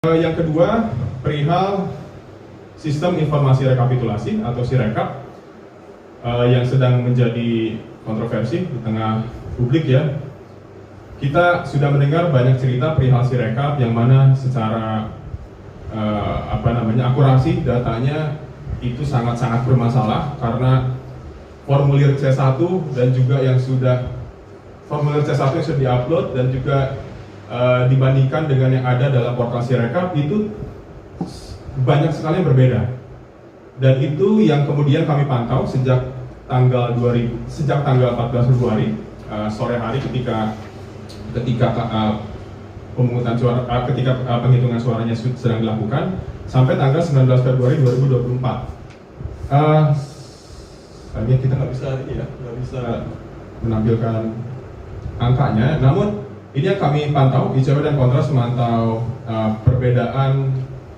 Yang kedua, perihal sistem informasi rekapitulasi atau Sirekap yang sedang menjadi kontroversi di tengah publik ya. Kita sudah mendengar banyak cerita perihal Sirekap yang mana secara akurasi datanya itu sangat-sangat bermasalah karena formulir C1 dan juga yang sudah formulir C1 yang sudah diupload dan juga dibandingkan dengan yang ada dalam portal Sirekap itu banyak sekali yang berbeda. Dan itu yang kemudian kami pantau sejak tanggal 14 Februari sore hari ketika pemungutan suara ketika penghitungan suaranya sedang dilakukan sampai tanggal 19 Februari 2024. Sayangnya kita nggak bisa menampilkan angkanya, namun ini yang kami pantau. ICW dan Kontras memantau perbedaan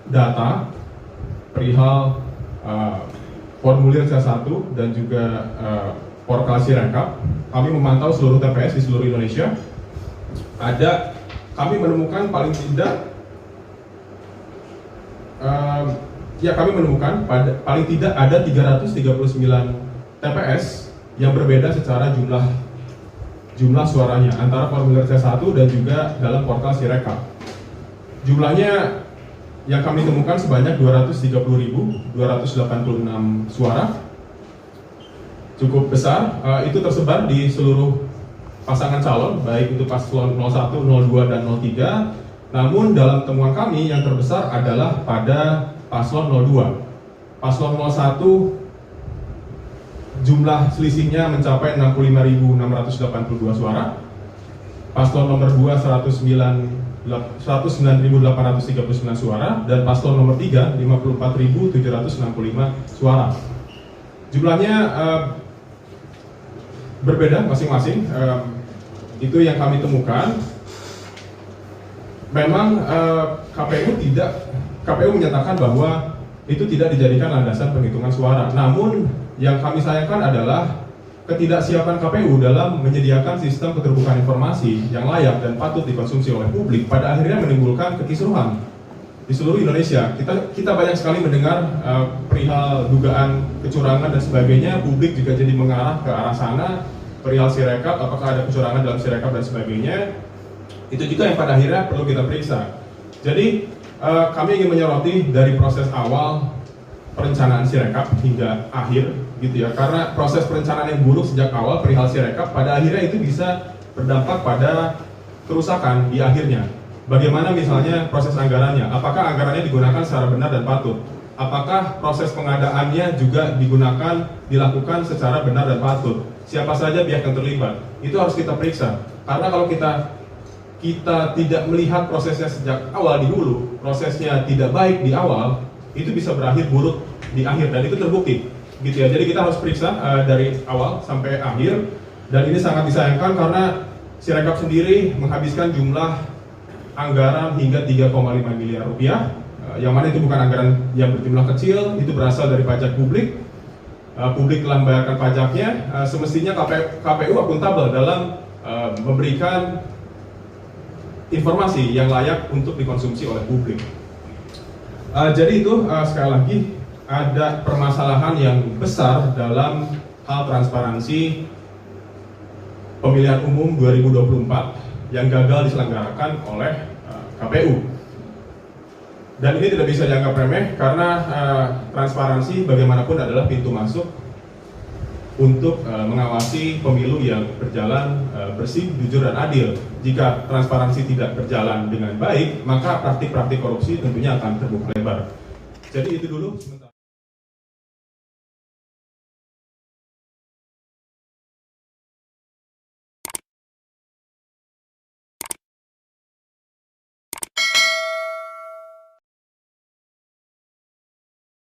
data perihal formulir C1 dan juga portal Sirekap. Kami memantau seluruh TPS di seluruh Indonesia. Kami menemukan paling tidak paling tidak ada 339 TPS yang berbeda secara jumlah suaranya antara formulir C1 dan juga dalam portal Sirekap. Jumlahnya yang kami temukan sebanyak 230.286 suara, cukup besar. Itu tersebar di seluruh pasangan calon, baik itu paslon 01, 02, dan 03. Namun dalam temuan kami yang terbesar adalah pada paslon 02. Paslon 01 jumlah selisihnya mencapai 65.682 suara. Paslon nomor 2 109.839 suara dan paslon nomor 3 54.765 suara. Jumlahnya berbeda masing-masing. Itu yang kami temukan. Memang KPU menyatakan bahwa itu tidak dijadikan landasan penghitungan suara. Namun yang kami sayangkan adalah ketidaksiapan KPU dalam menyediakan sistem keterbukaan informasi yang layak dan patut dikonsumsi oleh publik pada akhirnya menimbulkan kekisruhan di seluruh Indonesia. Kita banyak sekali mendengar perihal dugaan kecurangan dan sebagainya. Publik juga jadi mengarah ke arah sana perihal Sirekap, apakah ada kecurangan dalam Sirekap dan sebagainya. Itu juga yang pada akhirnya perlu kita periksa. Jadi kami ingin menyoroti dari proses awal perencanaan Sirekap hingga akhir gitu ya, karena proses perencanaan yang buruk sejak awal perihal Sirekap pada akhirnya itu bisa berdampak pada kerusakan di akhirnya. Bagaimana misalnya proses anggarannya, apakah anggarannya digunakan secara benar dan patut, apakah proses pengadaannya juga dilakukan secara benar dan patut, siapa saja pihak yang terlibat, itu harus kita periksa. Karena kalau kita tidak melihat prosesnya sejak awal di hulu, prosesnya tidak baik di awal, itu bisa berakhir buruk di akhir, dan itu terbukti gitu ya. Jadi kita harus periksa dari awal sampai akhir, dan ini sangat disayangkan karena Sirekap sendiri menghabiskan jumlah anggaran hingga 3,5 miliar rupiah, yang mana itu bukan anggaran yang berjumlah kecil, itu berasal dari pajak publik. Publik telah membayarkan pajaknya, semestinya KPU akuntabel dalam memberikan informasi yang layak untuk dikonsumsi oleh publik. Jadi itu sekali lagi ada permasalahan yang besar dalam hal transparansi pemilihan umum 2024 yang gagal diselenggarakan oleh KPU. Dan ini tidak bisa dianggap remeh karena transparansi bagaimanapun adalah pintu masuk untuk mengawasi pemilu yang berjalan bersih, jujur, dan adil. Jika transparansi tidak berjalan dengan baik, maka praktik-praktik korupsi tentunya akan terbuka lebar. Jadi itu dulu sementara.